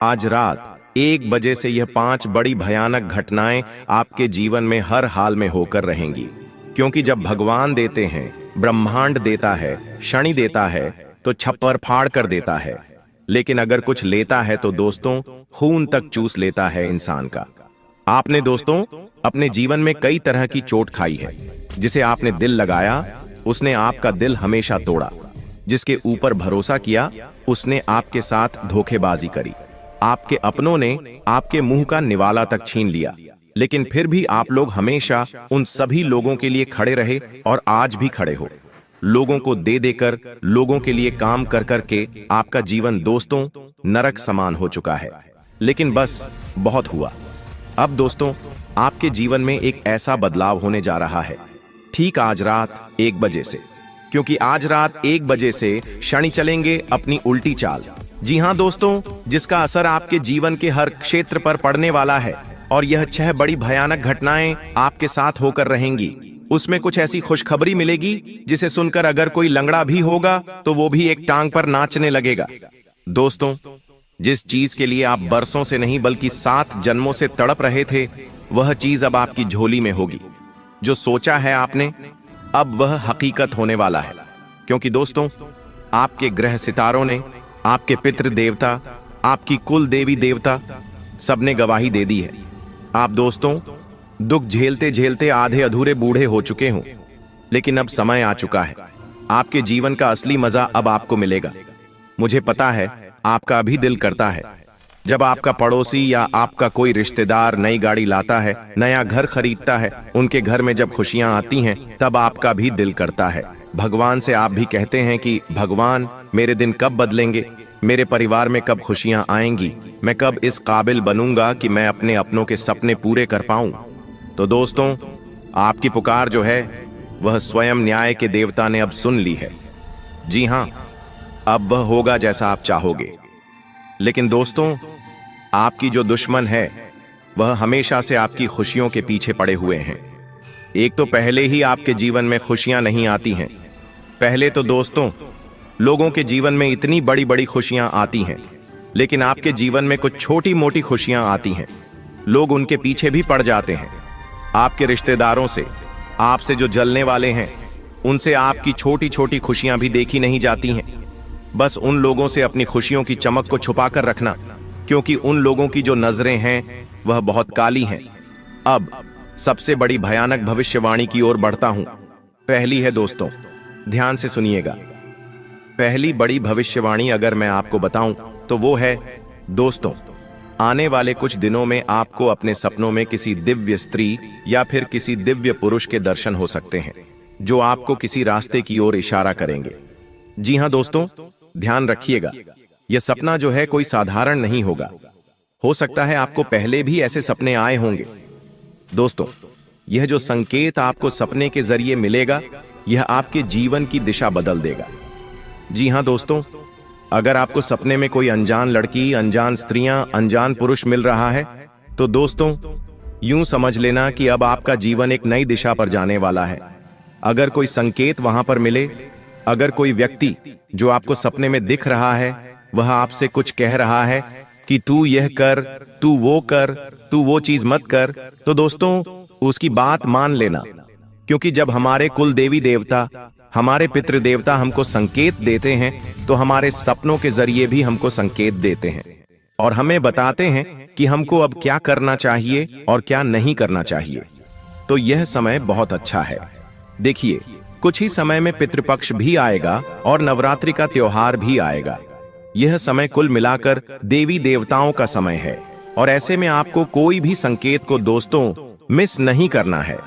आज रात 1 बजे से यह 5 बड़ी भयानक घटनाएं आपके जीवन में हर हाल में होकर रहेंगी। क्योंकि जब भगवान देते हैं, ब्रह्मांड देता है, शनि देता है तो छप्पर फाड़ कर देता है, लेकिन अगर कुछ लेता है तो दोस्तों खून तक चूस लेता है इंसान का। आपने दोस्तों अपने जीवन में कई तरह की चोट खाई है। जिसे आपने दिल लगाया उसने आपका दिल हमेशा तोड़ा। जिसके ऊपर भरोसा किया उसने आपके साथ धोखेबाजी करी। आपके अपनों ने आपके मुंह का निवाला तक छीन लिया, लेकिन फिर भी आप लोग हमेशा उन सभी लोगों के लिए खड़े रहे और आज भी खड़े हो। लोगों को दे देकर, लोगों के लिए काम कर कर के आपका जीवन दोस्तों नरक समान हो चुका है। लेकिन बस बहुत हुआ। अब दोस्तों आपके जीवन में एक ऐसा बदलाव होने जा रहा है, ठीक आज रात 1 बजे से। क्योंकि आज रात 1 बजे से शनि चलेंगे अपनी उल्टी चाल। जी हां दोस्तों, जिसका असर आपके जीवन के हर क्षेत्र पर पड़ने वाला है। और यह 6 बड़ी भयानक घटनाएं आपके साथ होकर रहेंगी। उसमें कुछ ऐसी खुशखबरी मिलेगी जिसे सुनकर अगर कोई लंगड़ा भी होगा तो वो भी एक टांग पर नाचने लगेगा। दोस्तों जिस चीज के लिए आप बरसों से नहीं बल्कि 7 जन्मों से तड़प रहे थे, वह चीज अब आपकी झोली में होगी। जो सोचा है आपने, अब वह हकीकत होने वाला है। क्योंकि दोस्तों आपके ग्रह सितारों ने, आपके पितृ देवता, आपकी कुल देवी देवता सबने गवाही दे दी है। आप दोस्तों दुख झेलते झेलते आधे अधूरे बूढ़े हो चुके हों, लेकिन अब समय आ चुका है। आपके जीवन का असली मजा अब आपको मिलेगा। मुझे पता है आपका भी दिल करता है जब आपका पड़ोसी या आपका कोई रिश्तेदार नई गाड़ी लाता है, नया घर खरीदता है, उनके घर में जब खुशियां आती हैं तब आपका भी दिल करता है। भगवान से आप भी कहते हैं कि भगवान मेरे दिन कब बदलेंगे, मेरे परिवार में कब खुशियां आएंगी, मैं कब इस काबिल बनूंगा कि मैं अपने अपनों के सपने पूरे कर पाऊं। तो दोस्तों आपकी पुकार जो है वह स्वयं न्याय के देवता ने अब सुन ली है। जी हां, अब वह होगा जैसा आप चाहोगे। लेकिन दोस्तों आपकी जो दुश्मन है वह हमेशा से आपकी खुशियों के पीछे पड़े हुए हैं। एक तो पहले ही आपके जीवन में खुशियां नहीं आती हैं। पहले तो दोस्तों लोगों के जीवन में इतनी बड़ी बड़ी खुशियां आती हैं, लेकिन आपके जीवन में कुछ छोटी मोटी खुशियां आती हैं। लोग उनके पीछे भी पड़ जाते हैं। आपके रिश्तेदारों से, आपसे जो जलने वाले हैं, उनसे आपकी छोटी छोटी खुशियां भी देखी नहीं जाती हैं। बस उन लोगों से अपनी खुशियों की चमक को छुपा कर रखना, क्योंकि उन लोगों की जो नजरें हैं वह बहुत काली हैं। अब सबसे बड़ी भयानक भविष्यवाणी की ओर बढ़ता हूं। पहली है दोस्तों, ध्यान से सुनिएगा। पहली बड़ी भविष्यवाणी अगर मैं आपको बताऊं तो वो है दोस्तों, आने वाले कुछ दिनों में आपको अपने सपनों में किसी दिव्य स्त्री या फिर किसी दिव्य पुरुष के दर्शन हो सकते हैं, जो आपको किसी रास्ते की ओर इशारा करेंगे। जी हां दोस्तों, ध्यान रखिएगा, यह सपना जो है कोई साधारण नहीं होगा। हो सकता है आपको पहले भी ऐसे सपने आए होंगे। दोस्तों यह जो संकेत आपको सपने के जरिए मिलेगा, यह आपके जीवन की दिशा बदल देगा। जी हां दोस्तों, अगर आपको सपने में कोई अनजान लड़की, अनजान स्त्रियां, अनजान पुरुष मिल रहा है, तो दोस्तों यूं समझ लेना कि अब आपका जीवन एक नई दिशा पर जाने वाला है। अगर कोई संकेत वहां पर मिले, अगर कोई व्यक्ति जो आपको सपने में दिख रहा है वह आपसे कुछ कह रहा है कि तू यह कर, तू वो कर, तू वो चीज मत कर, तो दोस्तों उसकी बात मान लेना। क्योंकि जब हमारे कुल देवी देवता, हमारे पितृ देवता हमको संकेत देते हैं तो हमारे सपनों के जरिए भी हमको संकेत देते हैं और हमें बताते हैं कि हमको अब क्या करना चाहिए और क्या नहीं करना चाहिए। तो यह समय बहुत अच्छा है। देखिए कुछ ही समय में पितृपक्ष भी आएगा और नवरात्रि का त्योहार भी आएगा। यह समय कुल मिलाकर देवी देवताओं का समय है और ऐसे में आपको कोई भी संकेत को दोस्तों मिस नहीं करना है।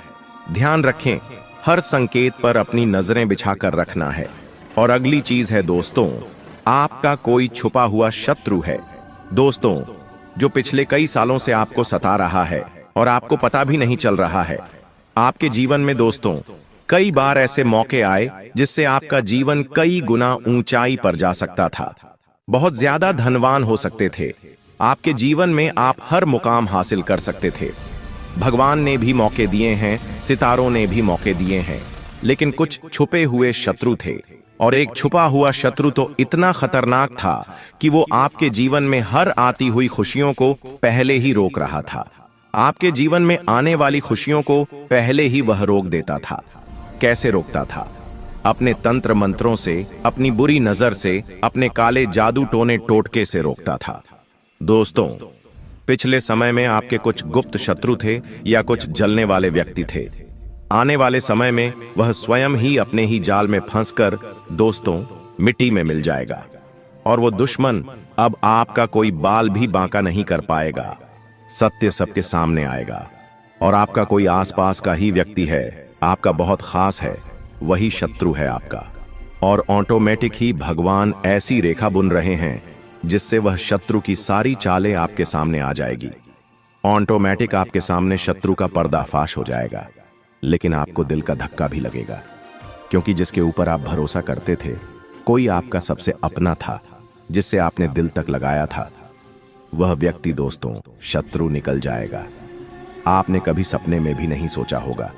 ध्यान रखें, हर संकेत पर अपनी नजरें बिछाकर रखना है। और अगली चीज है दोस्तों, आपका कोई छुपा हुआ शत्रु है दोस्तों, जो पिछले कई सालों से आपको सता रहा है और आपको पता भी नहीं चल रहा है। आपके जीवन में दोस्तों कई बार ऐसे मौके आए जिससे आपका जीवन कई गुना ऊंचाई पर जा सकता था। बहुत ज्यादा धनवान हो सकते थे। आपके जीवन में आप हर मुकाम हासिल कर सकते थे। भगवान ने भी मौके दिए हैं, सितारों ने भी मौके दिए हैं, लेकिन कुछ छुपे हुए शत्रु थे और एक छुपा हुआ शत्रु तो इतना खतरनाक था कि वो आपके जीवन में हर आती हुई खुशियों को पहले ही रोक रहा था। आपके जीवन में आने वाली खुशियों को पहले ही वह रोक देता था। कैसे रोकता था? अपने तंत्र मंत्रों से, अपनी बुरी नजर से, अपने काले जादू टोने टोटके से रोकता था। दोस्तों, पिछले समय में आपके कुछ गुप्त शत्रु थे या कुछ जलने वाले व्यक्ति थे। आने वाले समय में वह स्वयं ही अपने ही जाल में फंसकर दोस्तों मिट्टी में मिल जाएगा और वो दुश्मन अब आपका कोई बाल भी बांका नहीं कर पाएगा। सत्य सबके सामने आएगा और आपका कोई आसपास का ही व्यक्ति है, आपका बहुत खास है, वही शत्रु है आपका। और ऑटोमेटिक ही भगवान ऐसी रेखा बुन रहे हैं जिससे वह शत्रु की सारी चालें आपके सामने आ जाएगी। ऑटोमेटिक आपके सामने शत्रु का पर्दाफाश हो जाएगा। लेकिन आपको दिल का धक्का भी लगेगा, क्योंकि जिसके ऊपर आप भरोसा करते थे, कोई आपका सबसे अपना था, जिससे आपने दिल तक लगाया था, वह व्यक्ति दोस्तों शत्रु निकल जाएगा। आपने कभी सपने में भी नहीं सोचा होगा।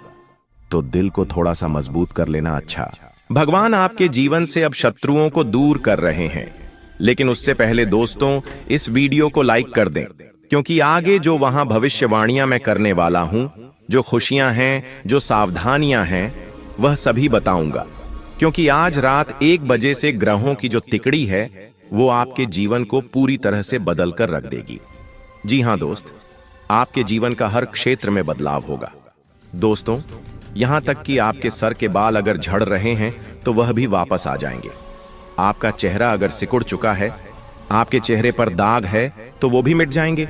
तो दिल को थोड़ा सा मजबूत कर लेना अच्छा। भगवान आपके जीवन से अब शत्रुओं को दूर कर रहे हैं। लेकिन उससे पहले दोस्तों इस वीडियो को लाइक कर दें, क्योंकि आगे जो वहां भविष्यवाणियां मैं करने वाला हूं, जो खुशियां हैं, जो सावधानियां हैं, वह सभी बताऊंगा। क्योंकि आज रात 1 बजे से ग्रहों की जो तिकड़ी है वो आपके जीवन को पूरी तरह से बदल कर रख देगी। जी हां दोस्त, आपके जीवन का हर क्षेत्र में बदलाव होगा। दोस्तों, यहां तक कि आपके सर के बाल अगर झड़ रहे हैं तो वह भी वापस आ जाएंगे। आपका चेहरा अगर सिकुड़ चुका है, आपके चेहरे पर दाग है, तो वो भी मिट जाएंगे।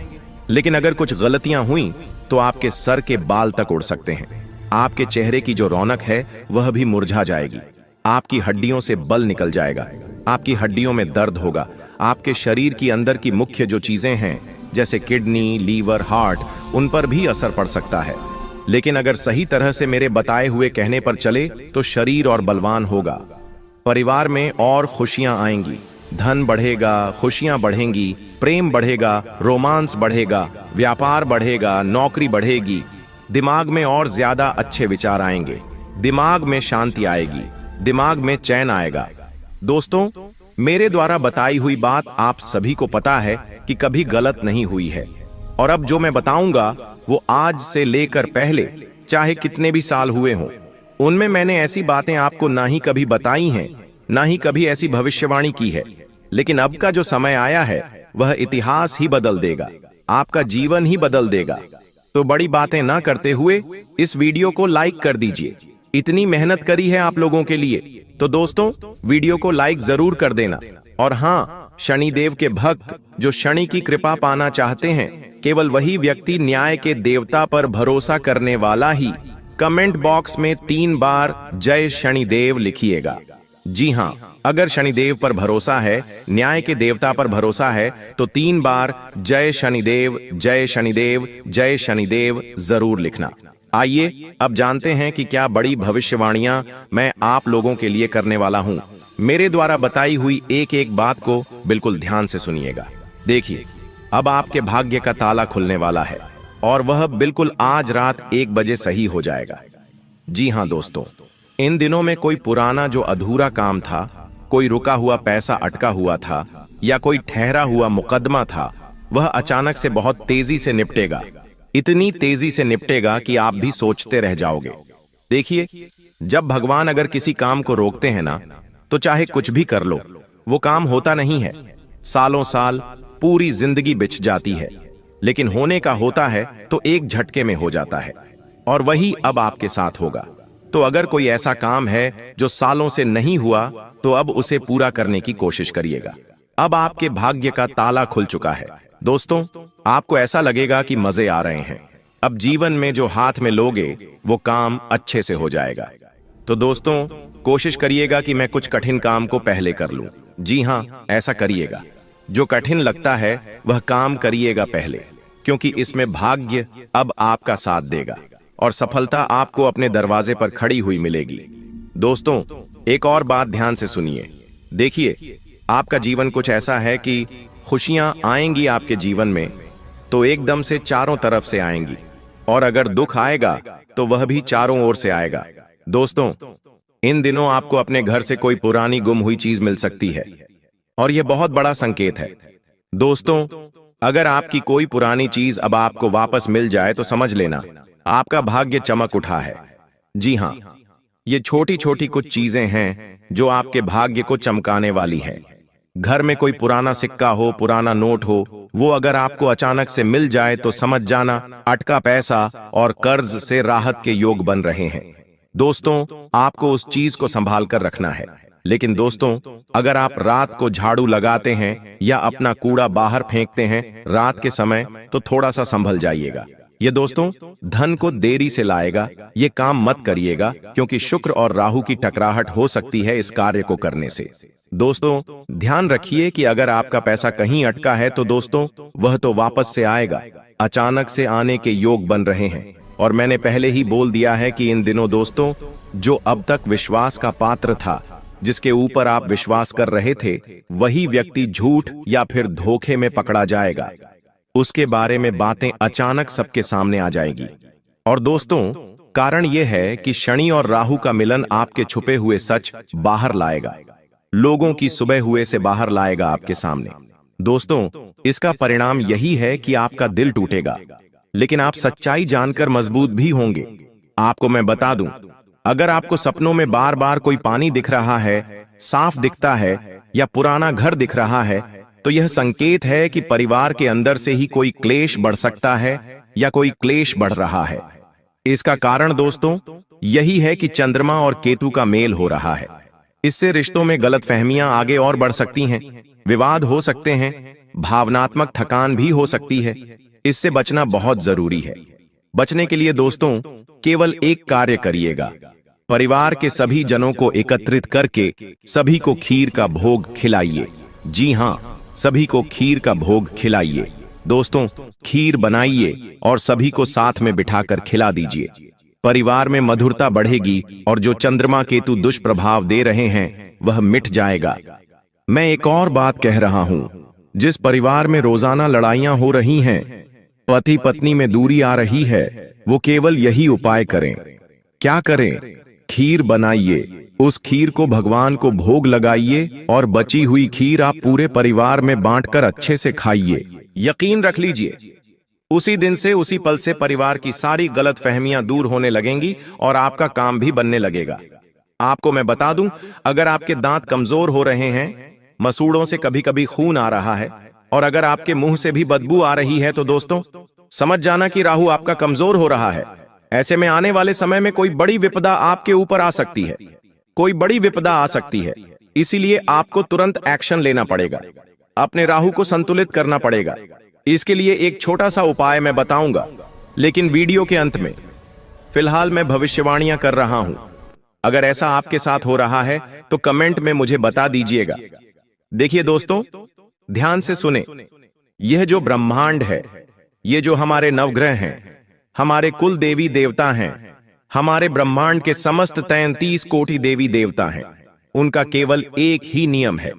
लेकिन अगर कुछ गलतियां हुई तो आपके सर के बाल तक उड़ सकते हैं। आपके चेहरे की जो रौनक है वह भी मुरझा जाएगी। आपकी हड्डियों से बल निकल जाएगा, आपकी हड्डियों में दर्द होगा। आपके शरीर की अंदर की मुख्य जो चीजें हैं जैसे किडनी, लीवर, हार्ट, उन पर भी असर पड़ सकता है। लेकिन अगर सही तरह से मेरे बताए हुए कहने पर चले तो शरीर और बलवान होगा। परिवार में और खुशियां आएंगी, धन बढ़ेगा, खुशियां बढ़ेंगी, प्रेम बढ़ेगा, रोमांस बढ़ेगा, व्यापार बढ़ेगा, नौकरी बढ़ेगी। दिमाग में और ज्यादा अच्छे विचार आएंगे, दिमाग में शांति आएगी, दिमाग में चैन आएगा। दोस्तों, मेरे द्वारा बताई हुई बात आप सभी को पता है कि कभी गलत नहीं हुई है। और अब जो मैं बताऊंगा वो आज से लेकर पहले चाहे कितने भी साल हुए हों, उनमें मैंने ऐसी बातें आपको ना ही कभी बताई हैं, ना ही कभी ऐसी भविष्यवाणी की है। लेकिन अब का जो समय आया है वह इतिहास ही बदल देगा, आपका जीवन ही बदल देगा। तो बड़ी बातें ना करते हुए इस वीडियो को लाइक कर दीजिए। इतनी मेहनत करी है आप लोगों के लिए, तो दोस्तों वीडियो को लाइक जरूर कर देना। और हाँ, शनिदेव के भक्त जो शनि की कृपा पाना चाहते हैं, केवल वही व्यक्ति न्याय के देवता पर भरोसा करने वाला ही कमेंट बॉक्स में 3 बार जय शनिदेव लिखिएगा। जी हाँ, अगर शनिदेव पर भरोसा है, न्याय के देवता पर भरोसा है, तो 3 बार जय शनिदेव, जय शनिदेव, जय शनिदेव जरूर लिखना। आइए अब जानते हैं कि क्या बड़ी भविष्यवाणियां मैं आप लोगों के लिए करने वाला हूं। मेरे द्वारा बताई हुई एक एक बात को बिल्कुल ध्यान से सुनिएगा। देखिए, अब आपके भाग्य का ताला खुलने वाला है और वह बिल्कुल आज रात 1 बजे सही हो जाएगा। जी हां दोस्तों, इन दिनों में कोई पुराना जो अधूरा काम था, कोई रुका हुआ पैसा अटका हुआ था या कोई ठहरा हुआ मुकदमा था, वह अचानक से बहुत तेजी से निपटेगा। इतनी तेजी से निपटेगा कि आप भी सोचते रह जाओगे। देखिए, जब भगवान अगर किसी काम को रोकते हैं ना, तो चाहे कुछ भी कर लो, वो काम होता नहीं है। सालों साल, पूरी जिंदगी बिछ जाती है। लेकिन होने का होता है तो एक झटके में हो जाता है, और वही अब आपके साथ होगा। तो अगर कोई ऐसा काम है जो सालों से नहीं हुआ, तो अब उसे पूरा करने की कोशिश करिएगा। अब आपके भाग्य का ताला खुल चुका है। दोस्तों, आपको ऐसा लगेगा कि मजे आ रहे हैं। अब जीवन में जो हाथ में लोगे वो काम अच्छे से हो जाएगा। तो दोस्तों, कोशिश करिएगा कि मैं कुछ कठिन काम को पहले कर लूं। जी हां, ऐसा करिएगा। जो कठिन लगता है वह काम करिएगा पहले, क्योंकि इसमें भाग्य अब आपका साथ देगा और सफलता आपको अपने दरवाजे पर खड़ी हुई मिलेगी। दोस्तों, एक और बात ध्यान से सुनिए। देखिए, आपका जीवन कुछ ऐसा है कि खुशियां आएंगी आपके जीवन में तो एकदम से चारों तरफ से आएंगी, और अगर दुख आएगा तो वह भी चारों ओर से आएगा। दोस्तों, इन दिनों आपको अपने घर से कोई पुरानी गुम हुई चीज मिल सकती है और यह बहुत बड़ा संकेत है। दोस्तों, अगर आपकी कोई पुरानी चीज अब आपको वापस मिल जाए तो समझ लेना आपका भाग्य चमक उठा है। जी हां, ये छोटी छोटी कुछ चीजें हैं जो आपके भाग्य को चमकाने वाली हैं। घर में कोई पुराना सिक्का हो, पुराना नोट हो, वो अगर आपको अचानक से मिल जाए तो समझ जाना अटका पैसा और कर्ज से राहत के योग बन रहे हैं। दोस्तों, आपको उस चीज को संभाल कर रखना है। लेकिन दोस्तों, अगर आप रात को झाड़ू लगाते हैं या अपना कूड़ा बाहर फेंकते हैं रात के समय, तो थोड़ा सा संभल जाइएगा। ये दोस्तों धन को देरी से लाएगा। ये काम मत करिएगा, क्योंकि शुक्र और राहु की टकराहट हो सकती है इस कार्य को करने से। दोस्तों, ध्यान रखिए कि अगर आपका पैसा कहीं अटका है तो दोस्तों वह तो वापस से आएगा। अचानक से आने के योग बन रहे हैं और मैंने पहले ही बोल दिया है कि इन दिनों दोस्तों जो अब तक विश्वास का पात्र था, जिसके ऊपर आप विश्वास कर रहे थे, वही व्यक्ति झूठ या फिर धोखे में पकड़ा जाएगा। उसके बारे में बातें अचानक सबके सामने आ जाएगी। और दोस्तों, कारण यह है कि शनि और राहु का मिलन आपके छुपे हुए सच बाहर लाएगा, लोगों की सुबह हुए से बाहर लाएगा आपके सामने। दोस्तों, इसका परिणाम यही है कि आपका दिल टूटेगा, लेकिन आप सच्चाई जानकर मजबूत भी होंगे। आपको मैं बता दूं, अगर आपको सपनों में बार बार कोई पानी दिख रहा है, साफ दिखता है या पुराना घर दिख रहा है, तो यह संकेत है कि परिवार के अंदर से ही कोई क्लेश बढ़ सकता है या कोई क्लेश बढ़ रहा है। इसका कारण दोस्तों यही है कि चंद्रमा और केतु का मेल हो रहा है। इससे रिश्तों में गलतफहमियां आगे और बढ़ सकती हैं, विवाद हो सकते हैं, भावनात्मक थकान भी हो सकती है। इससे बचना बहुत जरूरी है। बचने के लिए दोस्तों केवल एक कार्य करिएगा, परिवार के सभी जनों को एकत्रित करके सभी को खीर का भोग खिलाइए। जी हां, सभी को खीर का भोग खिलाइए। दोस्तों, खीर बनाइए और सभी को साथ में बिठाकर खिला दीजिए। परिवार में मधुरता बढ़ेगी और जो चंद्रमा केतु दुष्प्रभाव दे रहे हैं वह मिट जाएगा। मैं एक और बात कह रहा हूं, जिस परिवार में रोजाना लड़ाइयां हो रही हैं, पति पत्नी में दूरी आ रही है, वो केवल यही उपाय करें। क्या करें? खीर बनाइए, उस खीर को भगवान को भोग लगाइए और बची हुई खीर आप पूरे परिवार में बांटकर अच्छे से खाइए। यकीन रख लीजिए, उसी दिन से, उसी पल से परिवार की सारी गलतफहमियां दूर होने लगेंगी और आपका काम भी बनने लगेगा। आपको मैं बता दूं, अगर आपके दांत कमजोर हो रहे हैं, मसूड़ों से कभी कभी खून आ रहा है और अगर आपके मुंह से भी बदबू आ रही है, तो दोस्तों समझ जाना कि राहु आपका कमजोर हो रहा है। ऐसे में आने वाले समय में कोई बड़ी विपदा आपके ऊपर आ सकती है, कोई बड़ी विपदा आ सकती है। इसीलिए आपको तुरंत एक्शन लेना पड़ेगा, अपने राहु को संतुलित करना पड़ेगा। इसके लिए एक छोटा सा उपाय मैं बताऊंगा, लेकिन वीडियो के अंत में। फिलहाल मैं भविष्यवाणियां कर रहा हूं, अगर ऐसा आपके साथ हो रहा है तो कमेंट में मुझे बता दीजिएगा। देखिए दोस्तों, ध्यान से सुने। यह जो ब्रह्मांड है, ये जो हमारे नवग्रह हैं, हमारे कुल देवी देवता हैं, हमारे ब्रह्मांड के समस्त 33 कोटि देवी देवता हैं, उनका केवल एक ही नियम है।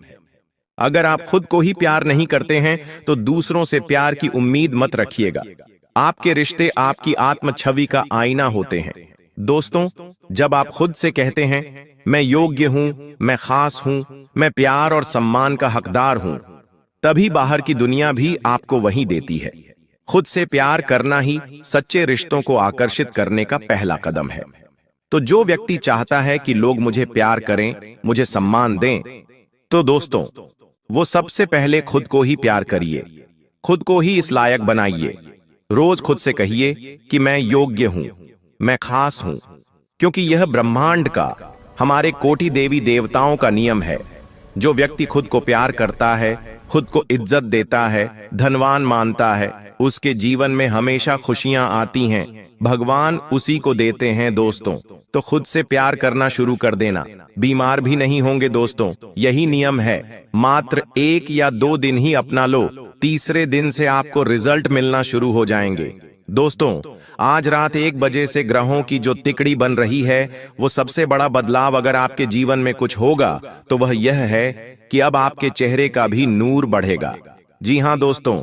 अगर आप खुद को ही प्यार नहीं करते हैं तो दूसरों से प्यार की उम्मीद मत रखिएगा। आपके रिश्ते आपकी आत्म छवि का आईना होते हैं। दोस्तों, जब आप खुद से कहते हैं मैं योग्य हूं, मैं खास हूं, मैं प्यार और सम्मान का हकदार हूं, तभी बाहर की दुनिया भी आपको वही देती है। खुद से प्यार करना ही सच्चे रिश्तों को आकर्षित करने का पहला कदम है। तो जो व्यक्ति चाहता है कि लोग मुझे प्यार करें, मुझे सम्मान दें, तो दोस्तों वो सबसे पहले खुद को ही प्यार करिए, खुद को ही इस लायक बनाइए। रोज खुद से कहिए कि मैं योग्य हूं, मैं खास हूं, क्योंकि यह ब्रह्मांड का, हमारे कोटि देवी देवताओं का नियम है। जो व्यक्ति खुद को प्यार करता है, खुद को इज्जत देता है, धनवान मानता है, उसके जीवन में हमेशा खुशियां आती हैं। भगवान उसी को देते हैं दोस्तों। तो खुद से प्यार करना शुरू कर देना, बीमार भी नहीं होंगे दोस्तों। यही नियम है, मात्र 1 या 2 दिन ही अपना लो, तीसरे दिन से आपको रिजल्ट मिलना शुरू हो जाएंगे। दोस्तों, आज रात 1 बजे से ग्रहों की जो तिकड़ी बन रही है, वो सबसे बड़ा बदलाव अगर आपके जीवन में कुछ होगा तो वह यह है कि अब आपके चेहरे का भी नूर बढ़ेगा। जी हां दोस्तों,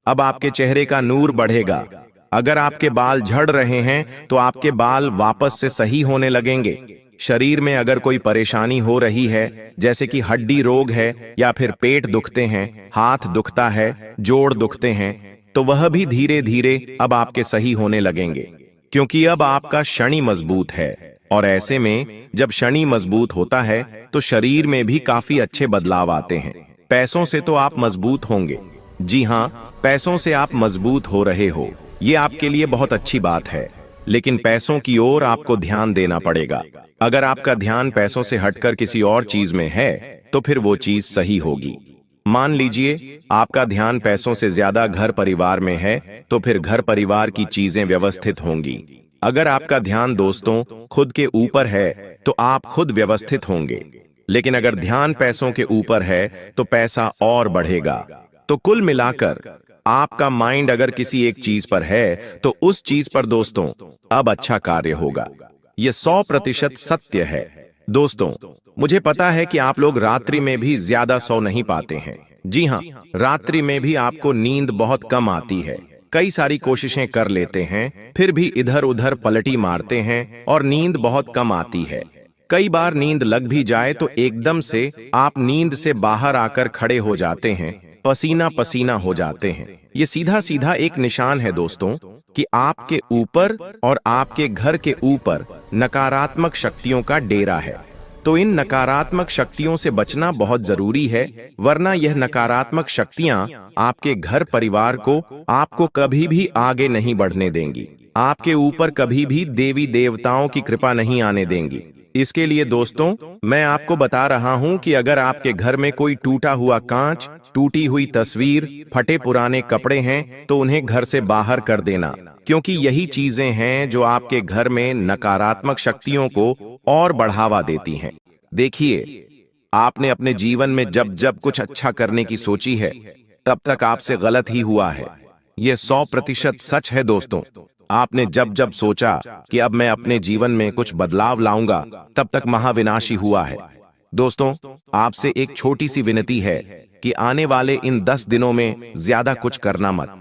अब आपके चेहरे का नूर बढ़ेगा। अगर आपके बाल झड़ रहे हैं तो आपके बाल वापस से सही होने लगेंगे। शरीर में अगर कोई परेशानी हो रही है, जैसे कि हड्डी रोग है या फिर पेट दुखते हैं, हाथ दुखता है, जोड़ दुखते हैं, तो वह भी धीरे धीरे अब आपके सही होने लगेंगे, क्योंकि अब आपका शनि मजबूत है। और ऐसे में जब शनि मजबूत होता है तो शरीर में भी काफी अच्छे बदलाव आते हैं। पैसों से तो आप मजबूत होंगे। जी हाँ, पैसों से आप मजबूत हो रहे हो, ये आपके लिए बहुत अच्छी बात है। लेकिन पैसों की ओर आपको ध्यान देना पड़ेगा। अगर आपका ध्यान पैसों से हटकर किसी और चीज में है तो फिर वो चीज सही होगी। मान लीजिए आपका ध्यान पैसों से ज्यादा घर परिवार में है, तो फिर घर परिवार की चीजें व्यवस्थित होंगी। अगर आपका ध्यान दोस्तों खुद के ऊपर है तो आप खुद व्यवस्थित होंगे। लेकिन अगर ध्यान पैसों के ऊपर है तो पैसा और बढ़ेगा। तो कुल मिलाकर आपका माइंड अगर किसी एक चीज पर है तो उस चीज पर दोस्तों अब अच्छा कार्य होगा। यह 100% सत्य है। दोस्तों, मुझे पता है कि आप लोग रात्रि में भी ज्यादा सो नहीं पाते हैं। जी हाँ, रात्रि में भी आपको नींद बहुत कम आती है। कई सारी कोशिशें कर लेते हैं, फिर भी इधर उधर पलटी मारते हैं और नींद बहुत कम आती है। कई बार नींद लग भी जाए तो एकदम से आप नींद से बाहर आकर खड़े हो जाते हैं, पसीना पसीना हो जाते हैं। ये सीधा सीधा एक निशान है दोस्तों कि आपके ऊपर और आपके घर के ऊपर नकारात्मक शक्तियों का डेरा है। तो इन नकारात्मक शक्तियों से बचना बहुत जरूरी है, वरना यह नकारात्मक शक्तियां आपके घर परिवार को आपको कभी भी आगे नहीं बढ़ने देंगी। आपके ऊपर कभी भी देवी देवताओं की कृपा नहीं आने देंगी। इसके लिए दोस्तों मैं आपको बता रहा हूं कि अगर आपके घर में कोई टूटा हुआ कांच, टूटी हुई तस्वीर, फटे पुराने कपड़े हैं तो उन्हें घर से बाहर कर देना, क्योंकि यही चीजें हैं जो आपके घर में नकारात्मक शक्तियों को और बढ़ावा देती हैं। देखिए, आपने अपने जीवन में जब जब कुछ अच्छा करने की सोची है तब तक आपसे गलत ही हुआ है। यह 100% सच है दोस्तों। आपने जब जब सोचा कि अब मैं अपने जीवन में कुछ बदलाव लाऊंगा, तब तक महाविनाशी हुआ है। दोस्तों, आपसे एक छोटी सी विनती है कि आने वाले इन 10 दिनों में ज्यादा कुछ करना मत।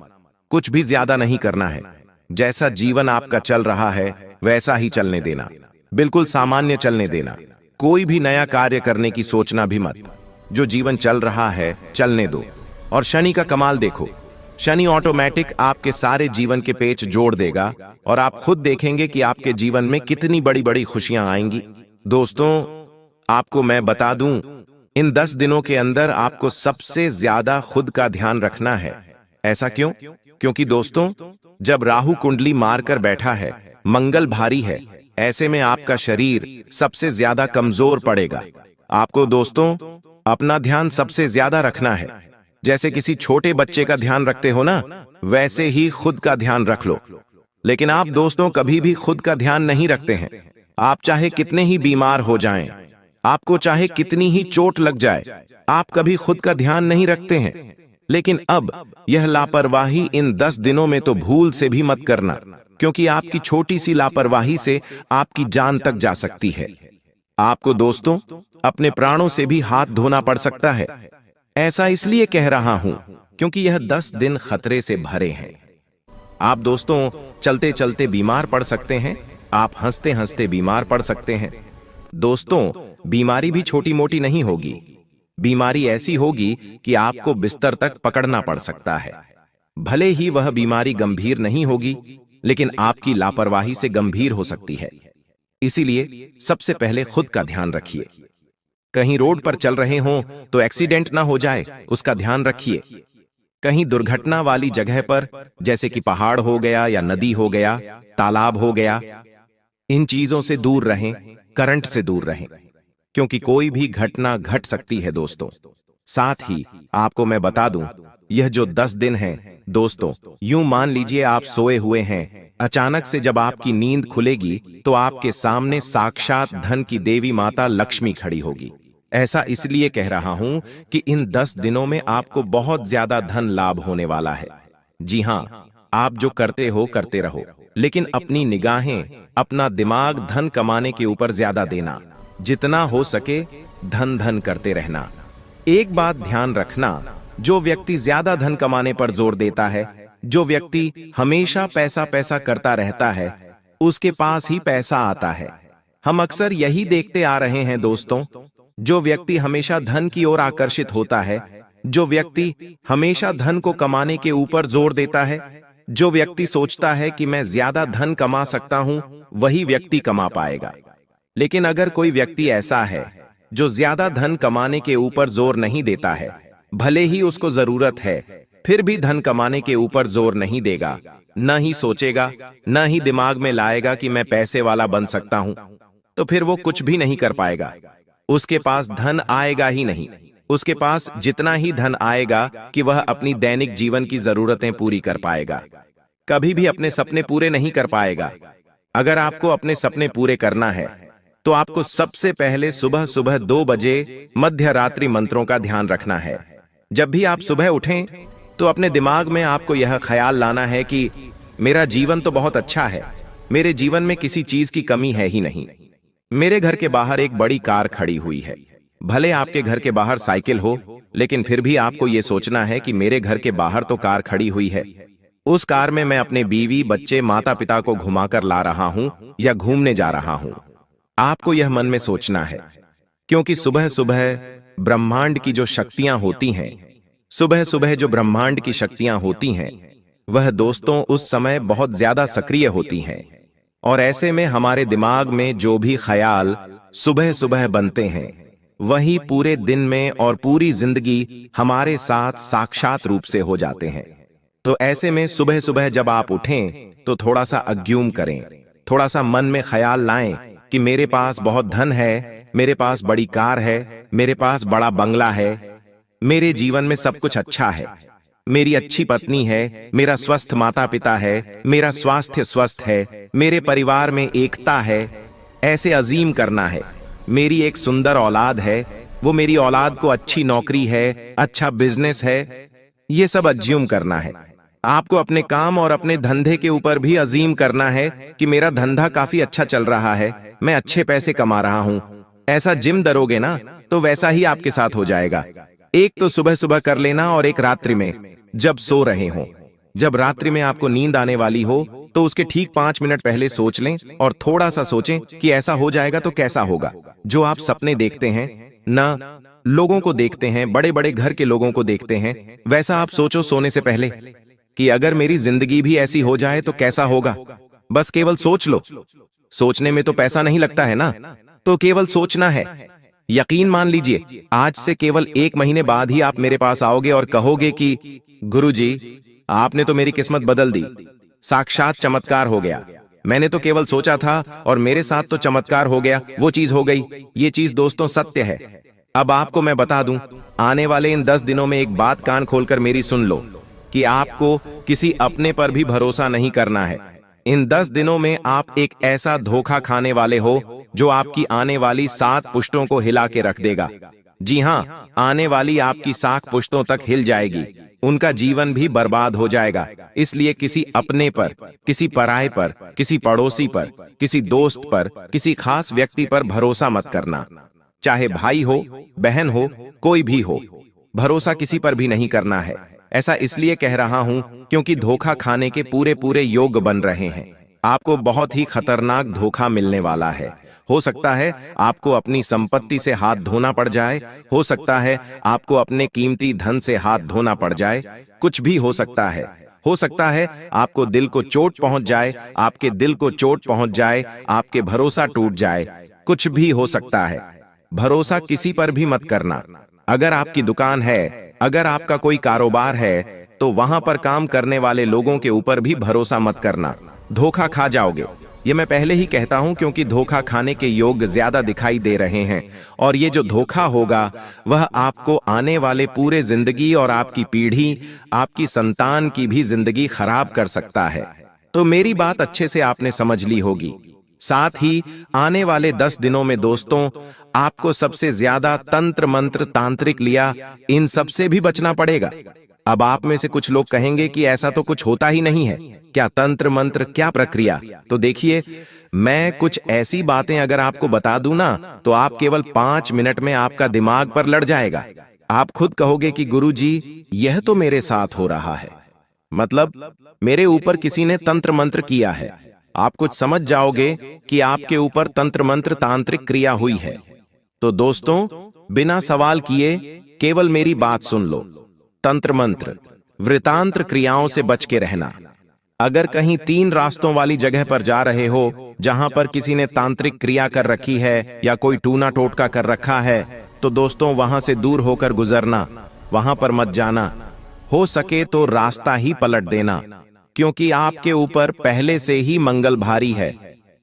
कुछ भी ज्यादा नहीं करना है। जैसा जीवन आपका चल रहा है वैसा ही चलने देना, बिल्कुल सामान्य चलने देना। कोई भी नया कार्य करने की सोचना भी मत। जो जीवन चल रहा है चलने दो। और शनि का कमाल देखो, शनि ऑटोमेटिक आपके सारे जीवन के पेच जोड़ देगा और आप खुद देखेंगे कि आपके जीवन में कितनी बड़ी बड़ी खुशियां आएंगी। दोस्तों, आपको मैं बता दूं, इन 10 दिनों के अंदर आपको सबसे ज्यादा खुद का ध्यान रखना है। ऐसा क्यों? क्योंकि दोस्तों, जब राहु कुंडली मारकर बैठा है, मंगल भारी है, ऐसे में आपका शरीर सबसे ज्यादा कमजोर पड़ेगा। आपको दोस्तों अपना ध्यान सबसे ज्यादा रखना है। जैसे किसी छोटे बच्चे का ध्यान रखते हो ना, वैसे ही खुद का ध्यान रख लो। लेकिन आप दोस्तों कभी भी खुद का ध्यान नहीं रखते हैं। आप चाहे कितने ही बीमार हो जाएं, आपको चाहे कितनी ही चोट लग जाए, आप कभी खुद का ध्यान नहीं रखते हैं। लेकिन अब यह लापरवाही इन 10 दिनों में तो भूल से भी मत करना, क्योंकि आपकी छोटी सी लापरवाही से आपकी जान तक जा सकती है। आपको दोस्तों अपने प्राणों से भी हाथ धोना पड़ सकता है। ऐसा इसलिए कह रहा हूं क्योंकि यह 10 दिन खतरे से भरे हैं। आप दोस्तों चलते चलते बीमार पड़ सकते हैं, आप हंसते हंसते बीमार पड़ सकते हैं। दोस्तों, बीमारी भी छोटी मोटी नहीं होगी। बीमारी ऐसी होगी कि आपको बिस्तर तक पकड़ना पड़ सकता है। भले ही वह बीमारी गंभीर नहीं होगी, लेकिन आपकी लापरवाही से गंभीर हो सकती है। इसीलिए सबसे पहले खुद का ध्यान रखिए। कहीं रोड पर चल रहे हों तो एक्सीडेंट ना हो जाए, उसका ध्यान रखिए। कहीं दुर्घटना वाली जगह पर, जैसे कि पहाड़ हो गया या नदी हो गया, तालाब हो गया, इन चीजों से दूर रहें, करंट से दूर रहें, क्योंकि कोई भी घटना घट सकती है दोस्तों। साथ ही आपको मैं बता दूं, यह जो 10 दिन हैं दोस्तों, यूं मान लीजिए आप सोए हुए हैं, अचानक से जब आपकी नींद खुलेगी तो आपके सामने साक्षात धन की देवी माता लक्ष्मी खड़ी होगी। ऐसा इसलिए कह रहा हूं कि इन 10 दिनों में आपको बहुत ज्यादा धन लाभ होने वाला है। जी हां, आप जो करते हो करते रहो, लेकिन अपनी निगाहें, अपना दिमाग धन कमाने के ऊपर ज्यादा देना। जितना हो सके धन धन करते रहना। एक बात ध्यान रखना, जो व्यक्ति ज्यादा धन कमाने पर जोर देता है, जो व्यक्ति हमेशा पैसा पैसा करता रहता है, उसके पास ही पैसा आता है। हम अक्सर यही देखते आ रहे हैं दोस्तों। जो व्यक्ति हमेशा धन की ओर आकर्षित होता है, जो व्यक्ति हमेशा धन को कमाने के ऊपर जोर देता है, जो व्यक्ति सोचता है कि मैं ज्यादा धन कमा सकता हूं, वही व्यक्ति कमा पाएगा। लेकिन अगर कोई व्यक्ति ऐसा है जो ज्यादा धन कमाने के ऊपर जोर नहीं देता है, भले ही उसको जरूरत है, फिर भी धन कमाने के ऊपर जोर नहीं देगा, न ही सोचेगा, न ही दिमाग में लाएगा कि मैं पैसे वाला बन सकता हूं, तो फिर वो कुछ भी नहीं कर पाएगा। उसके पास धन आएगा ही नहीं। उसके पास जितना ही धन आएगा कि वह अपनी दैनिक जीवन की जरूरतें पूरी कर पाएगा, कभी भी अपने सपने पूरे नहीं कर पाएगा। अगर आपको अपने सपने पूरे करना है तो आपको सबसे पहले सुबह सुबह 2 बजे मध्य रात्रि मंत्रों का ध्यान रखना है। जब भी आप सुबह उठें तो अपने दिमाग में आपको यह ख्याल लाना है कि मेरा जीवन तो बहुत अच्छा है, मेरे जीवन में किसी चीज की कमी है ही नहीं। मेरे घर के बाहर एक बड़ी कार खड़ी हुई है। भले आपके घर के बाहर साइकिल हो, लेकिन फिर भी आपको यह सोचना है कि मेरे घर के बाहर तो कार खड़ी हुई है। उस कार में मैं अपने बीवी, बच्चे, माता पिता को घुमाकर ला रहा हूं या घूमने जा रहा हूं। आपको यह मन में सोचना है, क्योंकि सुबह सुबह ब्रह्मांड की जो शक्तियां होती हैं, सुबह सुबह जो ब्रह्मांड की शक्तियां होती हैं, वह दोस्तों उस समय बहुत ज्यादा सक्रिय होती हैं। और ऐसे में हमारे दिमाग में जो भी ख्याल सुबह सुबह बनते हैं, वही पूरे दिन में और पूरी जिंदगी हमारे साथ साक्षात रूप से हो जाते हैं। तो ऐसे में सुबह सुबह जब आप उठें तो थोड़ा सा अज्ञूम करें, थोड़ा सा मन में ख्याल लाएं कि मेरे पास बहुत धन है, मेरे पास बड़ी कार है, मेरे पास बड़ा बंगला है, मेरे जीवन में सब कुछ अच्छा है, मेरी अच्छी पत्नी है, मेरा स्वस्थ माता पिता है, मेरा स्वास्थ्य स्वस्थ है, मेरे परिवार में एकता है। ऐसे अजीम करना है। मेरी एक सुंदर औलाद है, वो मेरी औलाद को अच्छी नौकरी है, अच्छा बिजनेस है, ये सब अज्यूम करना है। आपको अपने काम और अपने धंधे के ऊपर भी अजीम करना है कि मेरा धंधा काफी अच्छा चल रहा है, मैं अच्छे पैसे कमा रहा हूं। ऐसा जिम दरोगे ना तो वैसा ही आपके साथ हो जाएगा। एक तो सुबह सुबह कर लेना और एक रात्रि में जब सो रहे हो। जब रात्रि में आपको नींद आने वाली हो तो उसके ठीक 5 मिनट पहले सोच लें और थोड़ा सा सोचें कि ऐसा हो जाएगा तो कैसा होगा। जो आप सपने देखते हैं ना, लोगों को देखते हैं, बड़े बड़े घर के लोगों को देखते हैं, वैसा आप सोचो सोने से पहले कि अगर मेरी जिंदगी भी ऐसी हो जाए तो कैसा होगा। बस केवल सोच लो। सोचने में तो पैसा नहीं लगता है ना, तो केवल सोचना है। यकीन मान लीजिए, आज से केवल 1 महीने बाद ही आप मेरे पास आओगे और कहोगे कि गुरुजी, आपने तो मेरी किस्मत बदल दी, साक्षात चमत्कार हो गया। मैंने तो केवल सोचा था और मेरे साथ तो चमत्कार हो गया, वो चीज हो गई। ये चीज दोस्तों सत्य है। अब आपको मैं बता दूं, आने वाले इन 10 दिनों में एक बात कान खोलकर मेरी सुन लो कि आपको किसी अपने पर भी भरोसा नहीं करना है। इन 10 दिनों में आप एक ऐसा धोखा खाने वाले हो जो आपकी आने वाली 7 पुश्तों को हिला के रख देगा। जी हाँ, आने वाली आपकी 7 पुश्तों तक हिल जाएगी, उनका जीवन भी बर्बाद हो जाएगा। इसलिए किसी अपने पर, किसी पराये पर, किसी पड़ोसी पर, किसी दोस्त पर, किसी खास व्यक्ति पर भरोसा मत करना। चाहे भाई हो, बहन हो, कोई भी हो, भरोसा किसी पर भी नहीं करना है। ऐसा इसलिए कह रहा हूं क्योंकि धोखा खाने के पूरे पूरे योग बन रहे हैं। आपको बहुत ही खतरनाक धोखा मिलने वाला है। हो सकता है आपको अपनी संपत्ति से हाथ धोना पड़ जाए, हो सकता है आपको अपने कीमती धन से हाथ धोना पड़ जाए, कुछ भी हो सकता है। हो सकता है आपको दिल को चोट पहुंच जाए, आपके दिल को चोट पहुंच जाए, आपके भरोसा टूट जाए, कुछ भी हो सकता है। भरोसा किसी पर भी मत करना। अगर आपकी दुकान है, अगर आपका कोई कारोबार है, तो वहां पर काम करने वाले लोगों के ऊपर भी भरोसा मत करना, धोखा खा जाओगे। ये मैं पहले ही कहता हूं क्योंकि धोखा खाने के योग ज्यादा दिखाई दे रहे हैं और ये जो धोखा होगा वह आपको आने वाले पूरे जिंदगी और आपकी पीढ़ी, आपकी संतान की भी जिंदगी खराब कर सकता है। तो मेरी बात अच्छे से आपने समझ ली होगी। साथ ही आने वाले 10 दिनों में दोस्तों आपको सबसे ज्यादा तंत्र मंत्र, तांत्रिक लिया, इन सब से भी बचना पड़ेगा। अब आप में से कुछ लोग कहेंगे कि ऐसा तो कुछ होता ही नहीं है, क्या तंत्र मंत्र, क्या प्रक्रिया। तो देखिए, मैं कुछ ऐसी बातें अगर आपको बता दूं ना तो आप केवल 5 मिनट में आपका दिमाग पर लड़ जाएगा। आप खुद कहोगे कि गुरुजी, यह तो मेरे साथ हो रहा है, मतलब मेरे ऊपर किसी ने तंत्र मंत्र किया है। आप कुछ समझ जाओगे कि आपके ऊपर तंत्र मंत्र तांत्रिक क्रिया हुई है। तो दोस्तों, बिना सवाल किए केवल मेरी बात सुन लो। तंत्र मंत्र, वृतांत्र क्रियाओं से बच के रहना। अगर कहीं 3 रास्तों वाली जगह पर जा रहे हो, जहां पर किसी ने तांत्रिक क्रिया कर रखी है या कोई टूना टोटका कर रखा है, तो दोस्तों वहां से दूर होकर गुजरना, वहां पर मत जाना। हो सके तो रास्ता ही पलट देना, क्योंकि आपके ऊपर पहले से ही मंगल भारी है।